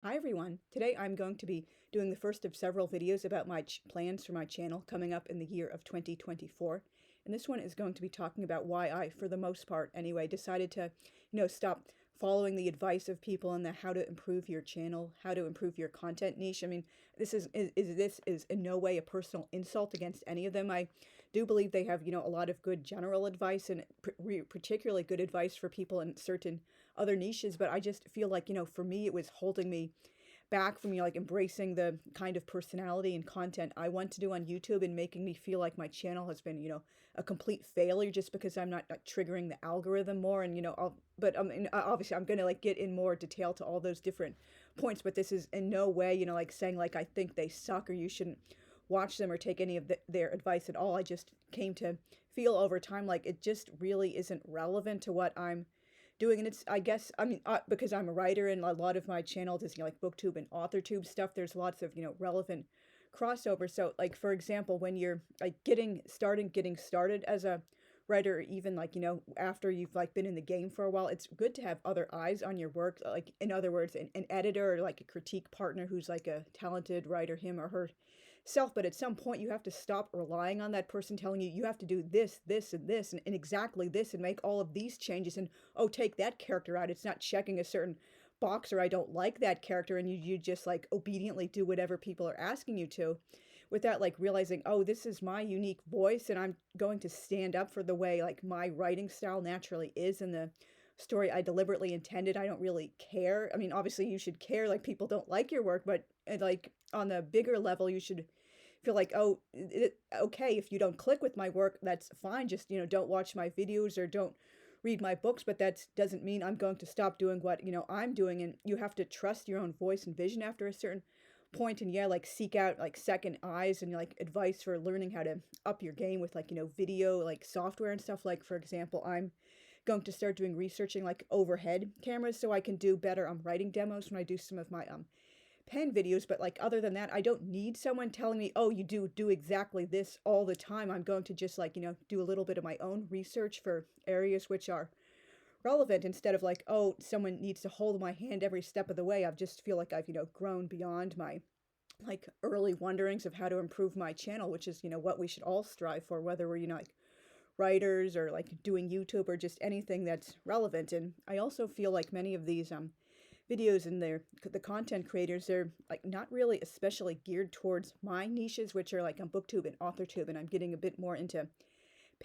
Hi everyone. Today I'm going to be doing the first of several videos about my plans for my channel coming up in the year of 2024. And this one is going to be talking about why I, for the most part anyway, decided to, stop following the advice of people in the how to improve your channel, how to improve your content niche. I mean, this is in no way a personal insult against any of them. I do believe they have, a lot of good general advice and particularly good advice for people in certain other niches, but I just feel like, for me, it was holding me back from, like embracing the kind of personality and content I want to do on YouTube and making me feel like my channel has been, a complete failure just because I'm not triggering the algorithm more. And, obviously I'm going to like get in more detail to all those different points, but this is in no way, like saying like I think they suck or you shouldn't watch them or take any of their advice at all. I just came to feel over time like it just really isn't relevant to what I'm doing. And it's, I guess, because I'm a writer and a lot of my channel is, like booktube and authortube stuff, there's lots of, relevant crossover. So like, for example, when you're like getting started as a writer, or even like, after you've like been in the game for a while, it's good to have other eyes on your work. Like, in other words, an editor or like a critique partner who's like a talented writer, him or herself. But at some point you have to stop relying on that person telling you you have to do this and this and exactly this and make all of these changes and, oh, take that character out. It's not checking a certain box, or I don't like that character, and you just like obediently do whatever people are asking you to, without like realizing, oh, this is my unique voice and I'm going to stand up for the way like my writing style naturally is and the story I deliberately intended. I don't really care. I mean, obviously you should care, like people don't like your work, but like on the bigger level you should feel like, oh, okay, if you don't click with my work, that's fine. Just, don't watch my videos or don't read my books, but that doesn't mean I'm going to stop doing what, I'm doing. And you have to trust your own voice and vision after a certain point. And yeah, like seek out like second eyes and like advice for learning how to up your game with like, video, like software and stuff. Like, for example, I'm going to start doing researching like overhead cameras so I can do better on writing demos when I do some of my pen videos. But like, other than that, I don't need someone telling me, oh, you do exactly this all the time. I'm going to just like, do a little bit of my own research for areas which are relevant, instead of like, oh, someone needs to hold my hand every step of the way. I just feel like I've, grown beyond my like early wonderings of how to improve my channel, which is, what we should all strive for, whether we're, like writers or like doing YouTube or just anything that's relevant. And I also feel like many of these videos and the content creators, they're like not really especially geared towards my niches, which are like on booktube and authortube, and I'm getting a bit more into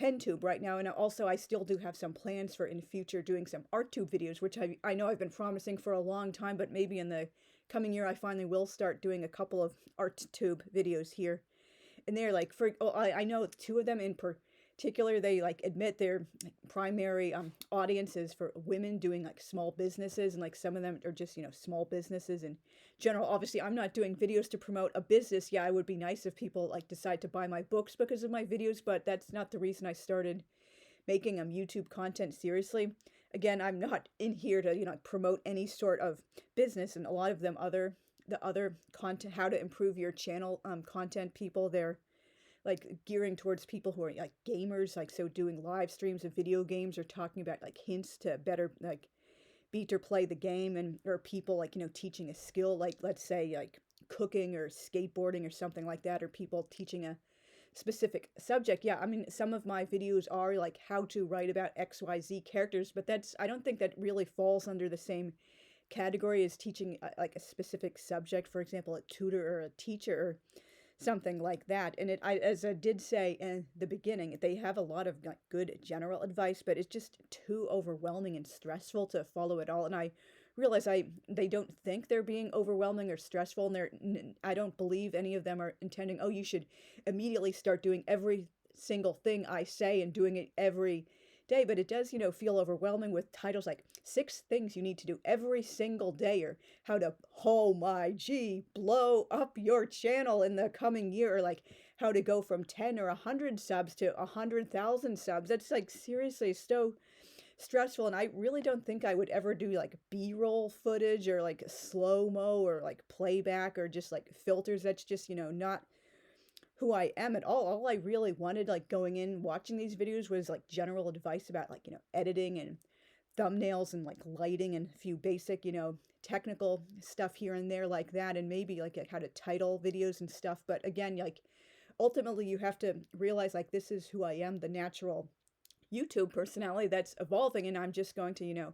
pentube right now. And also I still do have some plans for in future doing some arttube videos, which I know I've been promising for a long time, but maybe in the coming year I finally will start doing a couple of arttube videos here and there. Like, for I know two of them in particular, they like admit their primary audiences for women doing like small businesses, and like some of them are just, small businesses in general. Obviously I'm not doing videos to promote a business. Yeah, it would be nice if people like decide to buy my books because of my videos, but that's not the reason I started making YouTube content seriously. Again, I'm not in here to, promote any sort of business. And a lot of them the other content, how to improve your channel content people, they're like gearing towards people who are like gamers, like so doing live streams of video games or talking about like hints to better like beat or play the game, and or people like, teaching a skill, like let's say like cooking or skateboarding or something like that, or people teaching a specific subject. Yeah, I mean, some of my videos are like how to write about XYZ characters, but that's, I don't think that really falls under the same category as teaching like a specific subject, for example, a tutor or a teacher or something like that. And as I did say in the beginning, they have a lot of like good general advice, but it's just too overwhelming and stressful to follow it all. And I realize they don't think they're being overwhelming or stressful, and I don't believe any of them are intending, oh, you should immediately start doing every single thing I say and doing it every day. But it does, feel overwhelming with titles like 6 things you need to do every single day, or how to, oh my gee, blow up your channel in the coming year, or like how to go from 10 or 100 subs to 100,000 subs. That's like seriously so stressful. And I really don't think I would ever do like B-roll footage or like slow-mo or like playback or just like filters. That's just, not who I am at all. All I really wanted, like going in watching these videos, was like general advice about like, editing and thumbnails and like lighting and a few basic, technical stuff here and there like that, and maybe like how to title videos and stuff. But again, like ultimately you have to realize like this is who I am, the natural YouTube personality that's evolving, and I'm just going to,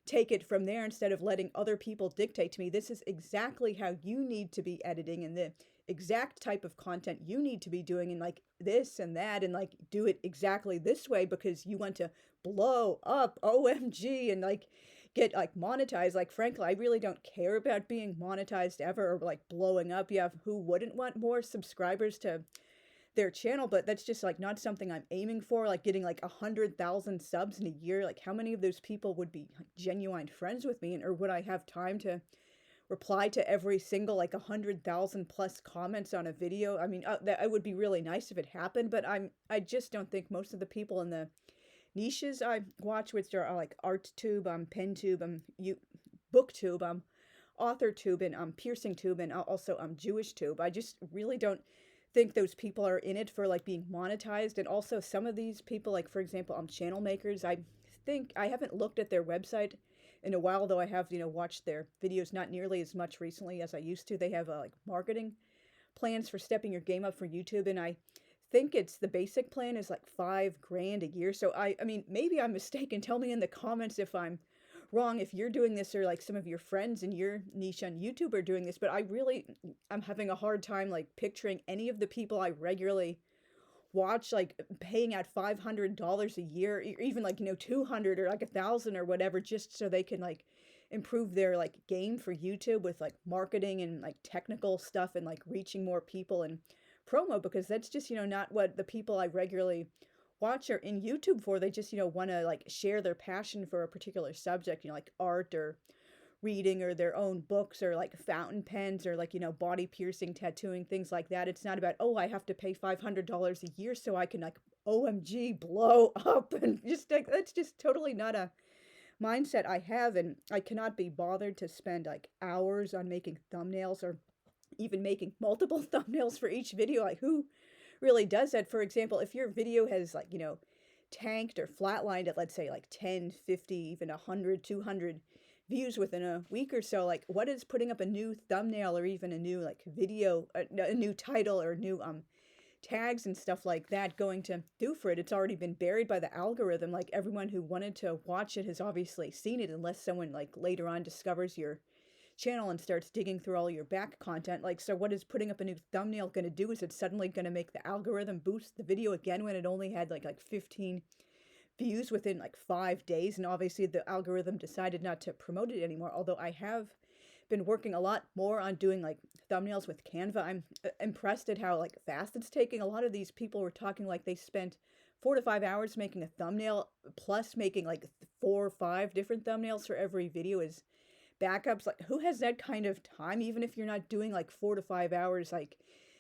take it from there instead of letting other people dictate to me. This is exactly how you need to be editing and the exact type of content you need to be doing and like this and that and like do it exactly this way because you want to blow up, OMG, and like get like monetized. Like frankly, I really don't care about being monetized ever or like blowing up. Yeah, who wouldn't want more subscribers to their channel? But that's just like not something I'm aiming for. Like getting like 100,000 subs in a year, like how many of those people would be like, genuine friends with me, and or would I have time to reply to every single like 100,000 plus comments on a video? I mean, that it would be really nice if it happened, but I just don't think most of the people in the niches I watch, which are like ArtTube, PenTube, BookTube, AuthorTube, and PiercingTube, and also JewishTube. I just really don't think those people are in it for like being monetized. And also some of these people, like for example, channel makers, I think I haven't looked at their website in a while, though I have, watched their videos not nearly as much recently as I used to. They have like marketing plans for stepping your game up for YouTube, and I think it's the basic plan is like $5,000 a year. So I mean, maybe I'm mistaken. Tell me in the comments if I'm wrong, if you're doing this or like some of your friends in your niche on YouTube are doing this. But I'm having a hard time like picturing any of the people I regularly watch like paying out $500 a year, or even like 200 or like 1,000 or whatever, just so they can like improve their like game for YouTube with like marketing and like technical stuff and like reaching more people and promo, because that's just not what the people I regularly watch are in YouTube for. They just want to like share their passion for a particular subject, like art or reading or their own books or like fountain pens or like body piercing, tattooing, things like that. It's not about, oh, I have to pay $500 a year so I can like OMG blow up, and just like that's just totally not a mindset I have. And I cannot be bothered to spend like hours on making thumbnails or even making multiple thumbnails for each video. Like who really does that? For example, if your video has like tanked or flatlined at, let's say, like 10, 50, even 100, 200 views within a week or so, like what is putting up a new thumbnail or even a new like video, a new title or new tags and stuff like that going to do for it? It's already been buried by the algorithm. Like everyone who wanted to watch it has obviously seen it, unless someone like later on discovers your channel and starts digging through all your back content. Like, so what is putting up a new thumbnail going to do? Is it suddenly going to make the algorithm boost the video again when it only had like 15 views within like 5 days? And obviously the algorithm decided not to promote it anymore. Although I have been working a lot more on doing like thumbnails with Canva. I'm impressed at how like fast it's taking. A lot of these people were talking like they spent 4 to 5 hours making a thumbnail, plus making like 4 or 5 different thumbnails for every video as backups. Like who has that kind of time? Even if you're not doing like 4 to 5 hours like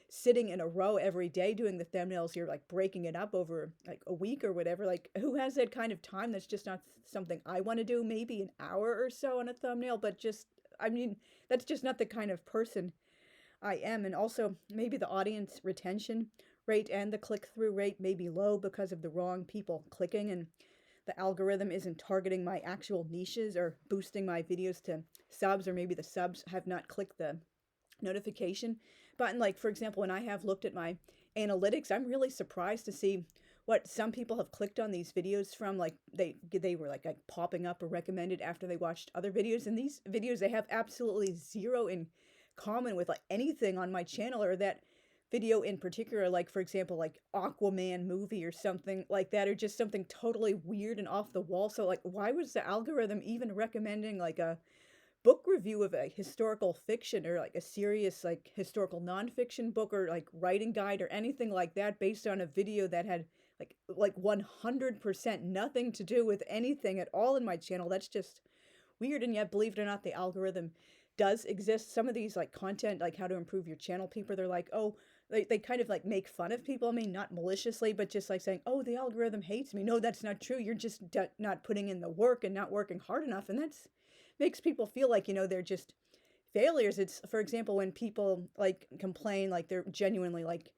sitting in a row every day doing the thumbnails, you're like breaking it up over like a week or whatever. Like who has that kind of time? That's just not something I want to do. Maybe an hour or so on a thumbnail, but just, I mean, that's just not the kind of person I am. And also maybe the audience retention rate and the click-through rate may be low because of the wrong people clicking, and the algorithm isn't targeting my actual niches or boosting my videos to subs, or maybe the subs have not clicked the notification button. Like for example, when I have looked at my analytics, I'm really surprised to see what some people have clicked on these videos from. Like they were like popping up or recommended after they watched other videos, and these videos, they have absolutely zero in common with like anything on my channel, or that video in particular. Like for example, like Aquaman movie or something like that, or just something totally weird and off the wall. So like why was the algorithm even recommending like a book review of a historical fiction or like a serious like historical nonfiction book or like writing guide or anything like that based on a video that had like 100% nothing to do with anything at all in my channel? That's just weird. And yet, believe it or not, the algorithm does exist. Some of these like content, like how to improve your channel, people, they're like, oh, they kind of like make fun of people. I mean, not maliciously, but just like saying, oh, the algorithm hates me. No, that's not true. You're just not putting in the work and not working hard enough. And that's makes people feel like, they're just failures. It's, for example, when people like complain, like they're genuinely like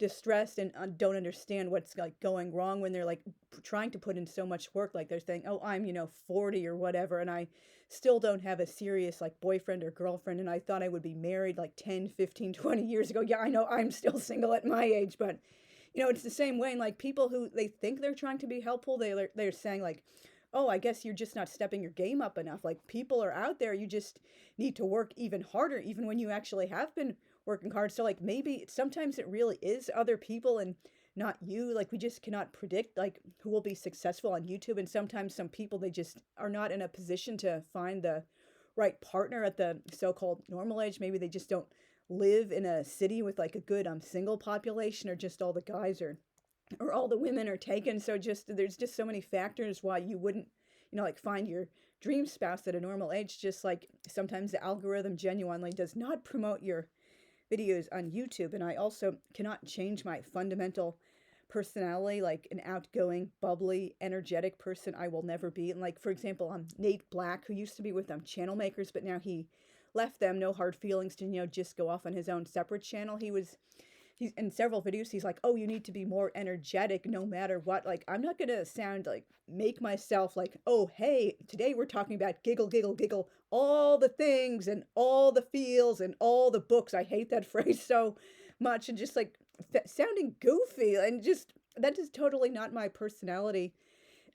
distressed and don't understand what's like going wrong when they're like trying to put in so much work. Like they're saying, oh, I'm 40 or whatever, and I still don't have a serious like boyfriend or girlfriend, and I thought I would be married like 10, 15, 20 years ago. Yeah, I know I'm still single at my age, but it's the same way. And like people who they think they're trying to be helpful, they're saying like, oh, I guess you're just not stepping your game up enough. Like people are out there, you just need to work even harder, even when you actually have been working hard. So like maybe sometimes it really is other people and not you. Like we just cannot predict like who will be successful on YouTube. And sometimes some people, they just are not in a position to find the right partner at the so-called normal age. Maybe they just don't live in a city with like a good single population, or just all the guys or all the women are taken. So just there's just so many factors why you wouldn't like find your dream spouse at a normal age. Just like sometimes the algorithm genuinely does not promote your videos on YouTube. And I also cannot change my fundamental personality. Like an outgoing, bubbly, energetic person I will never be. And like, for example, Nate Black, who used to be with Channel Makers, but now he left them. No hard feelings, to just go off on his own separate channel. He's in several videos, he's like, oh, you need to be more energetic no matter what. Like, I'm not gonna make myself like, oh, hey, today we're talking about giggle, giggle, giggle, all the things and all the feels and all the books. I hate that phrase so much, and just like sounding goofy, and just that is totally not my personality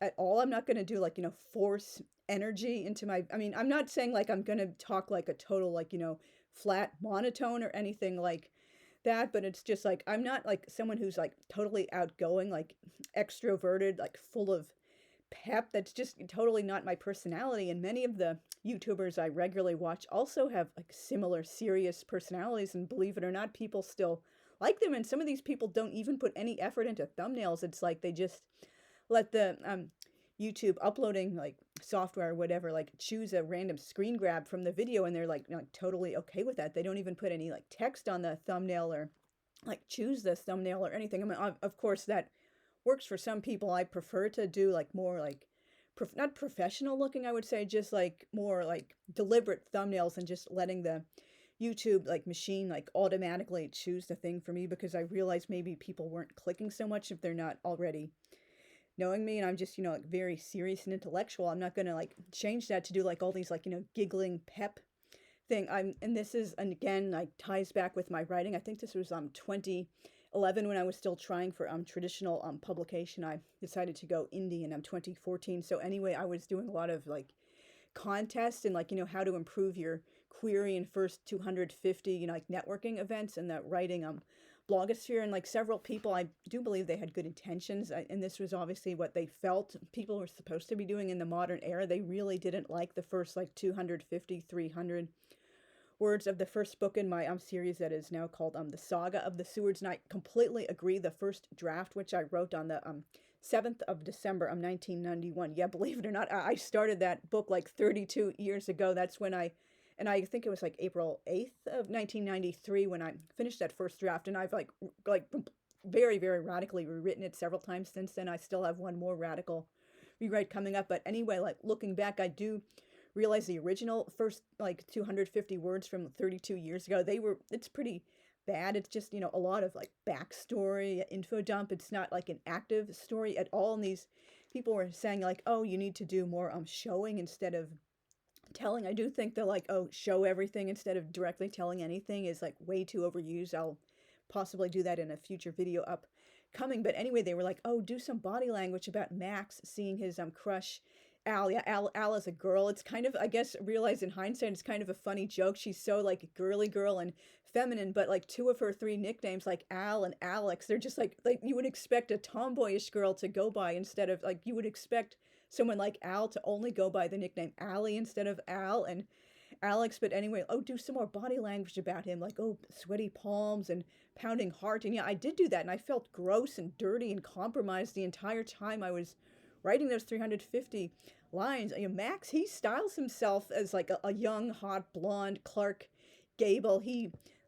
at all. I'm not gonna do like, force energy into I'm not saying like I'm gonna talk like a total like, flat monotone or anything like that, but it's just like I'm not like someone who's like totally outgoing, like extroverted, like full of pep. That's just totally not my personality. And many of the YouTubers I regularly watch also have like similar serious personalities, and believe it or not, people still like them. And some of these people don't even put any effort into thumbnails. It's like they just let the YouTube uploading like software or whatever like choose a random screen grab from the video, and they're like totally okay with that. They don't even put any like text on the thumbnail or like choose the thumbnail or anything. Of course that works for some people. I prefer to do like more like not professional looking, I would say, just like more like deliberate thumbnails, and just letting the YouTube like machine like automatically choose the thing for me, because I realized maybe people weren't clicking so much if they're not already knowing me, and I'm just, like very serious and intellectual. I'm not going to like change that to do like all these like, giggling pep thing. And this is, and again, like ties back with my writing. I think this was 2011 when I was still trying for traditional publication. I decided to go indie in 2014. So anyway, I was doing a lot of like contests and like, how to improve your query in first 250, like networking events and the writing blogosphere. And like several people, I do believe they had good intentions, and this was obviously what they felt people were supposed to be doing in the modern era. They really didn't like the first like 250, 300 words of the first book in my series that is now called The Saga of the Sewards, and I completely agree. The first draft, which I wrote on the 7th of December of 1991, yeah, believe it or not, I started that book like 32 years ago. That's when I think it was like April 8th of 1993 when I finished that first draft, and I've like very, very radically rewritten it several times since then. I still have one more radical rewrite coming up. But anyway, like looking back, I do realize the original first like 250 words from 32 years ago, it's pretty bad. It's just, a lot of like backstory, info dump. It's not like an active story at all. And these people were saying like, oh, you need to do more showing instead of telling. I do think they're like, oh, show everything instead of directly telling anything is like way too overused. I'll possibly do that in a future video upcoming. But anyway, they were like, oh, do some body language about Max seeing his crush Al. Yeah, Al is a girl. It's kind of, I guess, realized in hindsight, it's kind of a funny joke. She's so like girly girl and feminine, but like two of her three nicknames, like Al and Alex, they're just like you would expect a tomboyish girl to go by, instead of like you would expect someone like Al to only go by the nickname Allie instead of Al and Alex. But anyway, oh, do some more body language about him, like, oh, sweaty palms and pounding heart. And yeah, I did do that, and I felt gross and dirty and compromised the entire time I was writing those 350 lines. Max, he styles himself as like a young, hot, blonde Clark Gable.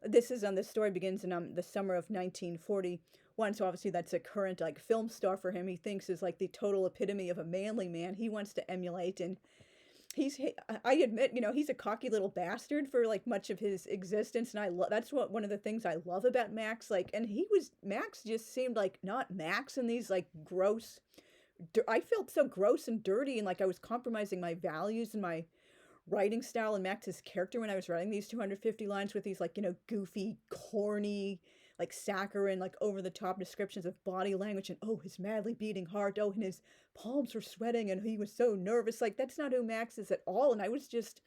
This story begins in the summer of 1941, so obviously that's a current like film star for him. He thinks is like the total epitome of a manly man he wants to emulate, and I admit, he's a cocky little bastard for like much of his existence, and that's what one of the things I love about Max. Like, and Max just seemed like not Max in these like gross. I felt so gross and dirty, and like I was compromising my values and my writing style and Max's character when I was writing these 250 lines with these like, goofy, corny, like saccharine, like over the top descriptions of body language and oh, his madly beating heart, oh, and his palms were sweating and he was so nervous. Like, that's not who Max is at all. And I was just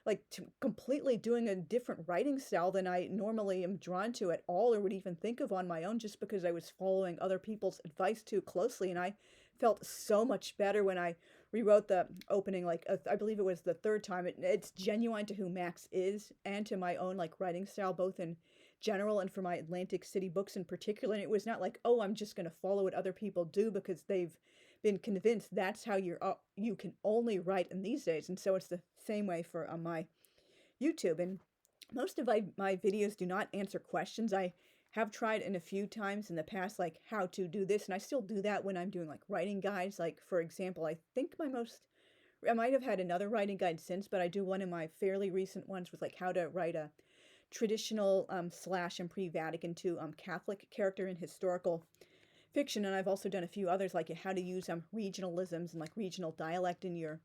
like completely doing a different writing style than I normally am drawn to at all or would even think of on my own just because I was following other people's advice too closely. And I felt so much better when I rewrote the opening, like I believe it was the third time. It's genuine to who Max is and to my own like writing style, both in general and for my Atlantic City books in particular. And it was not like, oh, I'm just going to follow what other people do because they've been convinced that's how you can only write in these days. And so it's the same way for my YouTube. And most of my videos do not answer questions. I have tried in a few times in the past, like how to do this, and I still do that when I'm doing like writing guides. Like, for example, I think I might have had another writing guide since, but I do one of my fairly recent ones with like how to write a traditional slash and pre-Vatican II Catholic character in historical fiction. And I've also done a few others like how to use regionalisms and like regional dialect in your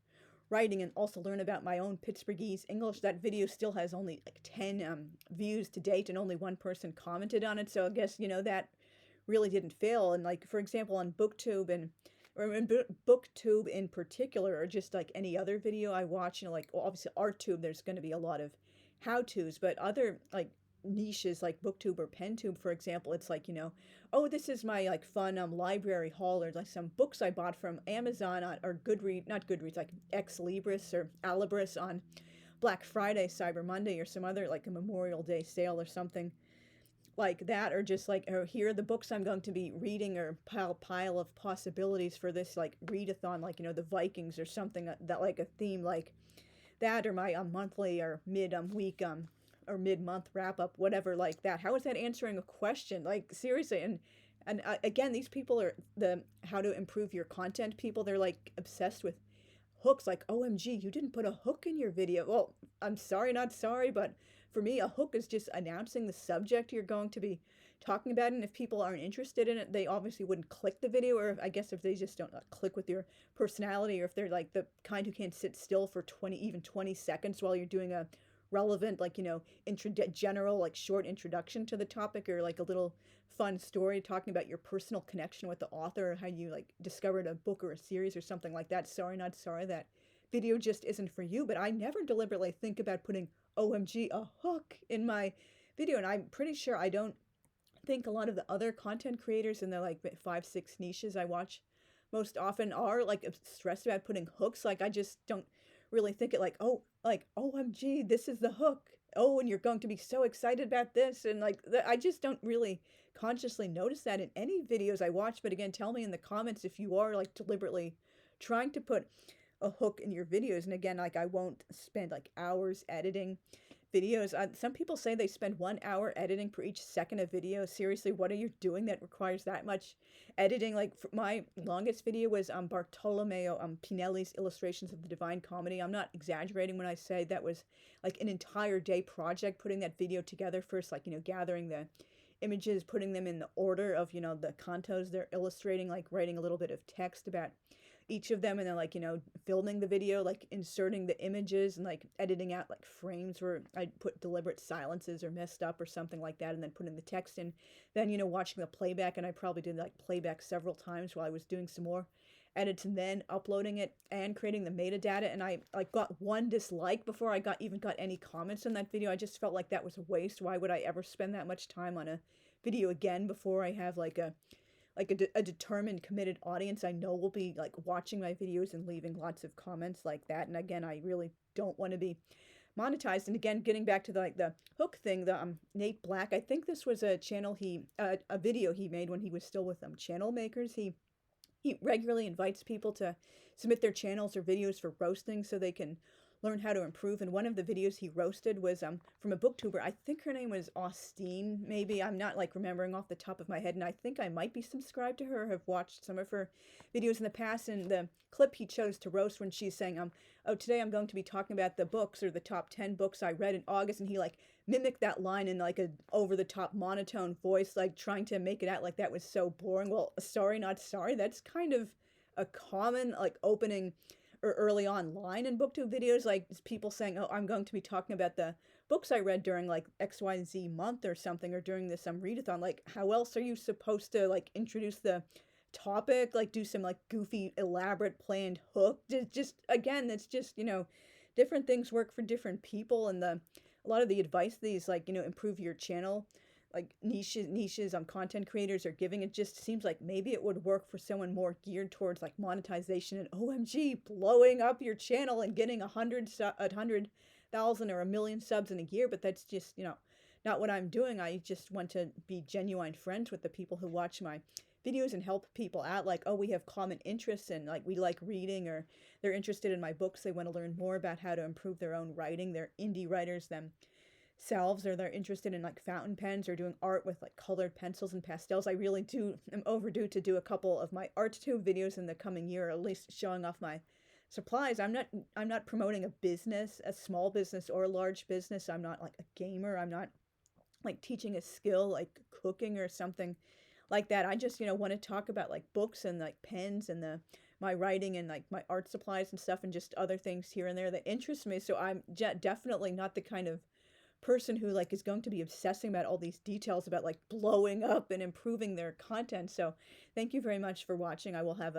writing, and also learn about my own Pittsburghese English. That video still has only like 10 views to date, and only one person commented on it. So I guess, that really didn't fail. And like, for example, on BookTube or in BookTube in particular, or just like any other video I watch, like, well, obviously ArtTube, there's going to be a lot of how-tos, but other like niches like BookTube or PenTube, for example, it's like, oh, this is my like fun library haul, or like some books I bought from Amazon or not Goodreads, like Ex Libris or Alibris on Black Friday, Cyber Monday, or some other like a Memorial Day sale or something like that, or just like, or here are the books I'm going to be reading, or pile of possibilities for this like readathon, like, the Vikings or something that like a theme like that, or my monthly or mid-week or mid-month wrap-up, whatever like that. How is that answering a question? Like, seriously. And again, these people are the how to improve your content people. They're like obsessed with hooks, like, OMG, you didn't put a hook in your video. Well, I'm sorry, not sorry, but for me, a hook is just announcing the subject you're going to be talking about. And if people aren't interested in it, they obviously wouldn't click the video. Or I guess if they just don't click with your personality, or if they're like the kind who can't sit still for 20 seconds while you're doing a relevant, like, general, like, short introduction to the topic, or like a little fun story talking about your personal connection with the author, or how you like discovered a book or a series or something like that. Sorry, not sorry, that video just isn't for you. But I never deliberately think about putting OMG a hook in my video, and I'm pretty sure I don't think a lot of the other content creators in the like 5-6 niches I watch most often are like stressed about putting hooks. Like, I just don't really think it like, oh, like, OMG, this is the hook. Oh, and you're going to be so excited about this. And like, I just don't really consciously notice that in any videos I watch. But again, tell me in the comments if you are like deliberately trying to put a hook in your videos. And again, like, I won't spend like hours editing videos. Some people say they spend 1 hour editing for each second of video. Seriously, what are you doing that requires that much editing? Like, my longest video was Bartolomeo Pinelli's Illustrations of the Divine Comedy. I'm not exaggerating when I say that was like an entire day project, putting that video together. First, like, gathering the images, putting them in the order of, the cantos they're illustrating, like writing a little bit of text about each of them, and then like, filming the video, like inserting the images and like editing out like frames where I put deliberate silences or messed up or something like that, and then putting the text in, then, watching the playback. And I probably did like playback several times while I was doing some more edits, and then uploading it and creating the metadata. And I like got one dislike before I even got any comments on that video. I just felt like that was a waste. Why would I ever spend that much time on a video again before I have like a determined, committed audience I know will be like watching my videos and leaving lots of comments like that. And again, I really don't want to be monetized. And again, getting back to the hook thing, the Nate Black, I think this was a video he made when he was still with Channel Makers. He regularly invites people to submit their channels or videos for roasting so they can learn how to improve. And one of the videos he roasted was from a booktuber. I think her name was Austin, maybe. I'm not like remembering off the top of my head, and I think I might be subscribed to her or have watched some of her videos in the past. And the clip he chose to roast when she's saying, oh, today I'm going to be talking about the books or the top 10 books I read in August, and he like mimicked that line in like a over the top monotone voice, like trying to make it out like that was so boring. Well, sorry, not sorry. That's kind of a common like opening or early on line in booktube videos, like people saying, oh, I'm going to be talking about the books I read during like XYZ month or something, or during this readathon. Like, how else are you supposed to like introduce the topic, like do some like goofy elaborate planned hook? Just again, that's just, you know, different things work for different people. And a lot of the advice these like, you know, improve your channel like niches content creators are giving, it just seems like maybe it would work for someone more geared towards like monetization and OMG blowing up your channel and getting 100,000 or 1,000,000 subs in a year. But that's just, you know, not what I'm doing. I just want to be genuine friends with the people who watch my videos and help people out. Like, oh, we have common interests and like we like reading, or they're interested in my books, they want to learn more about how to improve their own writing. They're indie writers themselves, or they're interested in like fountain pens or doing art with like colored pencils and pastels. I really am overdue to do a couple of my ArtTube videos in the coming year, or at least showing off my supplies. I'm not promoting a business, a small business or a large business. I'm not like a gamer. I'm not like teaching a skill like cooking or something like that. I just, you know, want to talk about like books and like pens and my writing and like my art supplies and stuff, and just other things here and there that interest me. So I'm definitely not the kind of person who like is going to be obsessing about all these details about like blowing up and improving their content. So thank you very much for watching. I will have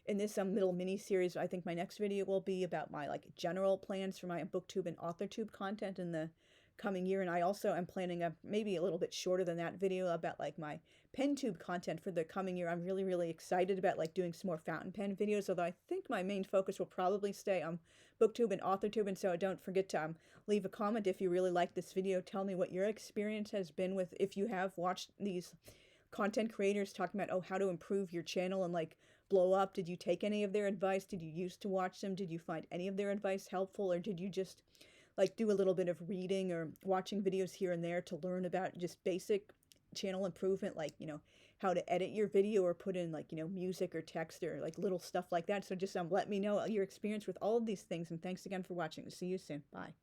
in this little mini series, I think my next video will be about my like general plans for my booktube and authortube content in the coming year. And I also am planning a maybe a little bit shorter than that video about like my PenTube content for the coming year. I'm really excited about like doing some more fountain pen videos, although I think my main focus will probably stay on booktube and authortube. And so don't forget to leave a comment if you really like this video. Tell me what your experience has been with, if you have watched these content creators talking about, oh, how to improve your channel and like blow up. Did you take any of their advice? Did you used to watch them? Did you find any of their advice helpful, or did you just like do a little bit of reading or watching videos here and there to learn about just basic channel improvement, like, you know, how to edit your video or put in like, you know, music or text or like little stuff like that? So just let me know your experience with all of these things, and thanks again for watching. See you soon. Bye.